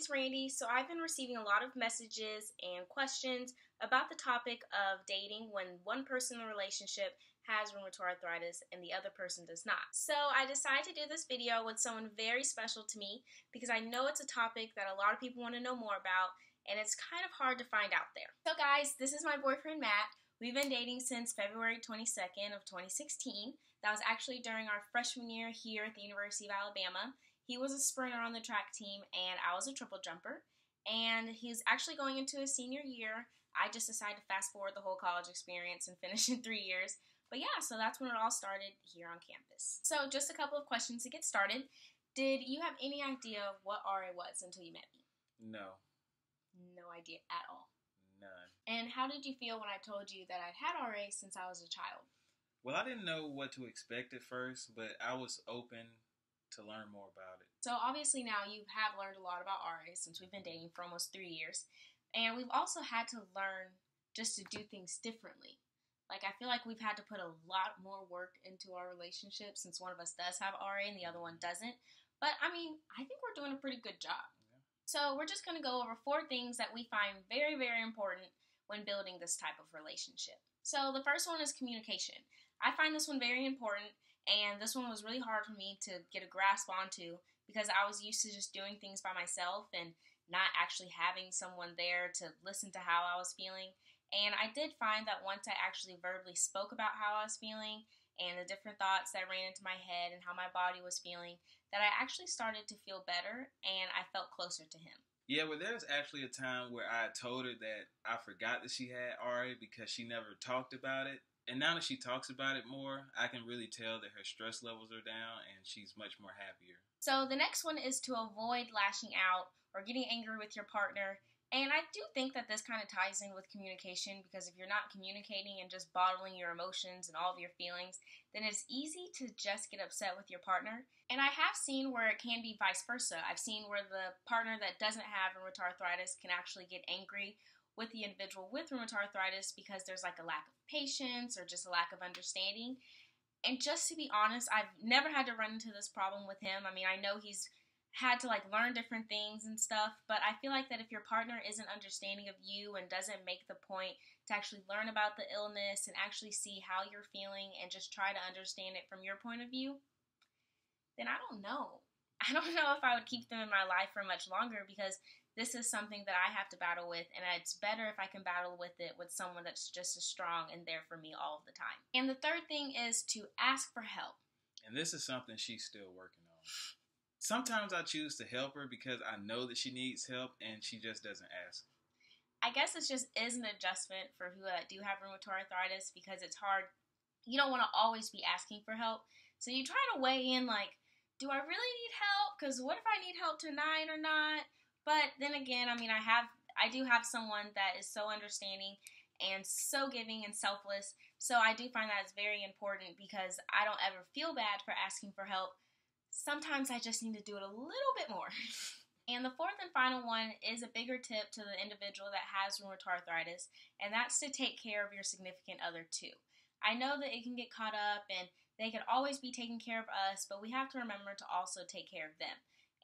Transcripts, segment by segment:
is Randy. So I've been receiving a lot of messages and questions about the topic of dating when one person in the relationship has rheumatoid arthritis and the other person does not. So I decided to do this video with someone very special to me because I know it's a topic that a lot of people want to know more about and it's kind of hard to find out there. So guys, this is my boyfriend Matt. We've been dating since February 22nd of 2016. That was actually during our freshman year here at the University of Alabama. He was a sprinter on the track team and I was a triple jumper. And he's actually going into his senior year. I just decided to fast forward the whole college experience and finish in 3 years. But yeah, so that's when it all started here on campus. So just a couple of questions to get started. Did you have any idea of what RA was until you met me? No. No idea at all? None. And how did you feel when I told you that I'd had RA since I was a child? Well, I didn't know what to expect at first, but I was open to learn more about it. So obviously now you have learned a lot about RA since we've been dating for almost 3 years. And we've also had to learn just to do things differently. Like, I feel like we've had to put a lot more work into our relationship since one of us does have RA and the other one doesn't. But, I mean, I think we're doing a pretty good job. Yeah. So we're just going to go over 4 things that we find very, very important when building this type of relationship. So the first one is communication. I find this one very important, and this one was really hard for me to get a grasp onto because I was used to just doing things by myself and not actually having someone there to listen to how I was feeling. And I did find that once I actually verbally spoke about how I was feeling and the different thoughts that ran into my head and how my body was feeling, that I actually started to feel better and I felt closer to him. Yeah, well, there's actually a time where I told her that I forgot that she had RA because she never talked about it. And now that she talks about it more, I can really tell that her stress levels are down and she's much more happier. So the next one is to avoid lashing out or getting angry with your partner. And I do think that this kind of ties in with communication because if you're not communicating and just bottling your emotions and all of your feelings, then it's easy to just get upset with your partner. And I have seen where it can be vice versa. I've seen where the partner that doesn't have rheumatoid arthritis can actually get angry with the individual with rheumatoid arthritis because there's like a lack of patience or just a lack of understanding. And just to be honest, I've never had to run into this problem with him. I mean, I know he's had to like learn different things and stuff, but I feel like that if your partner isn't understanding of you and doesn't make the point to actually learn about the illness and actually see how you're feeling and just try to understand it from your point of view, then I don't know. I don't know if I would keep them in my life for much longer because this is something that I have to battle with, and it's better if I can battle with it with someone that's just as strong and there for me all of the time. And the third thing is to ask for help. And this is something she's still working on. Sometimes I choose to help her because I know that she needs help and she just doesn't ask. I guess it just is an adjustment for who do have rheumatoid arthritis because it's hard. You don't want to always be asking for help. So you try to weigh in like, do I really need help? Because what if I need help tonight or not? But then again, I mean, I do have someone that is so understanding and so giving and selfless. So I do find that it's very important because I don't ever feel bad for asking for help. Sometimes I just need to do it a little bit more. And the fourth and final one is a bigger tip to the individual that has rheumatoid arthritis, and that's to take care of your significant other too. I know that it can get caught up and they could always be taking care of us, but we have to remember to also take care of them.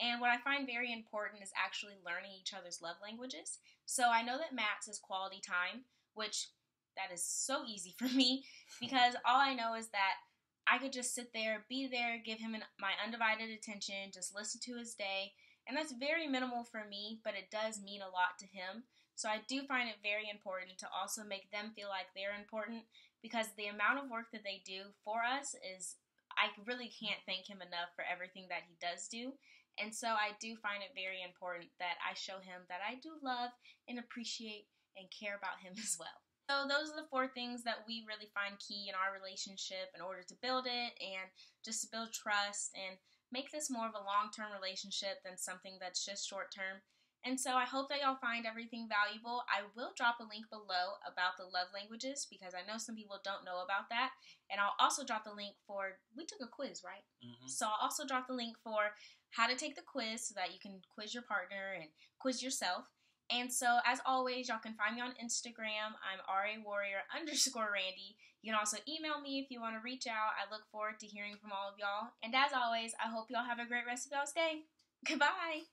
And what I find very important is actually learning each other's love languages. So I know that Matt's is quality time, which that is so easy for me because all I know is that I could just sit there, be there, give him my undivided attention, just listen to his day. And that's very minimal for me, but it does mean a lot to him. So I do find it very important to also make them feel like they're important because the amount of work that they do for us is, I really can't thank him enough for everything that he does do. And so I do find it very important that I show him that I do love and appreciate and care about him as well. So those are the 4 things that we really find key in our relationship in order to build it and just to build trust and make this more of a long-term relationship than something that's just short-term. And so I hope that y'all find everything valuable. I will drop a link below about the love languages because I know some people don't know about that. And I'll also drop the link for, we took a quiz, right? Mm-hmm. So I'll also drop the link for how to take the quiz so that you can quiz your partner and quiz yourself. And so as always, y'all can find me on Instagram. I'm rawarrior_randi. You can also email me if you want to reach out. I look forward to hearing from all of y'all. And as always, I hope y'all have a great rest of y'all's day. Goodbye.